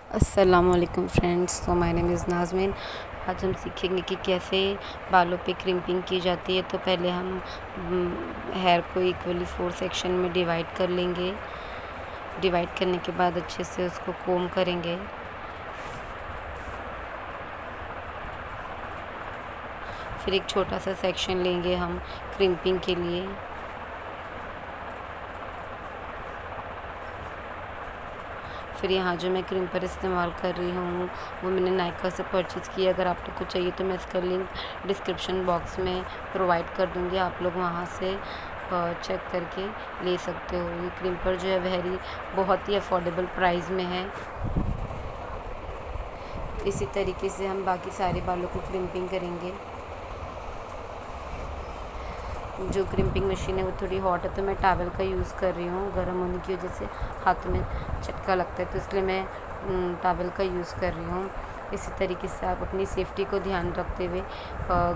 अस्सलामुअलैकुम फ्रेंड्स। तो my name is nazmeen. आज हम सीखेंगे कि कैसे बालों पे क्रिम्पिंग की जाती है। तो पहले हम हेयर को इक्वली 4 सेक्शन में डिवाइड कर लेंगे। डिवाइड करने के बाद अच्छे से उसको कोम करेंगे। फिर एक छोटा सा सेक्शन लेंगे हम क्रिम्पिंग के लिए। फिर यहाँ जो मैं क्रिम्पर इस्तेमाल कर रही हूँ वो मैंने नायका से परचेज़ किया। अगर आप लोग को चाहिए तो मैं इसका लिंक डिस्क्रिप्शन बॉक्स में प्रोवाइड कर दूँगी, आप लोग वहाँ से चेक करके ले सकते हो। ये क्रिम्पर जो है बहुत ही अफोर्डेबल प्राइस में है। इसी तरीके से हम बाकी सारे बालों को क्रिम्पिंग करेंगे। जो क्रिम्पिंग मशीन है वो थोड़ी हॉट है तो मैं टॉवल का यूज़ कर रही हूँ। गर्म होने की वजह से हाथ में चटका लगता है तो इसलिए मैं टॉवल का यूज़ कर रही हूँ। इसी तरीके से आप अपनी सेफ्टी को ध्यान रखते हुए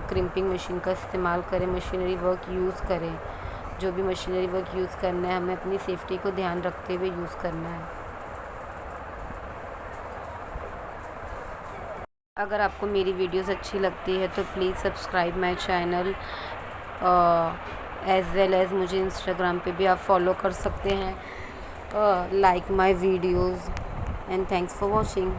क्रिम्पिंग मशीन का इस्तेमाल करें, मशीनरी वर्क यूज़ करें। जो भी मशीनरी वर्क यूज़ करना है हमें अपनी सेफ्टी को ध्यान रखते हुए यूज़ करना है। अगर आपको मेरी वीडियोस अच्छी लगती है तो please subscribe my channel. As well as मुझे इंस्टाग्राम पे भी आप फॉलो कर सकते हैं। Like my videos and thanks for watching.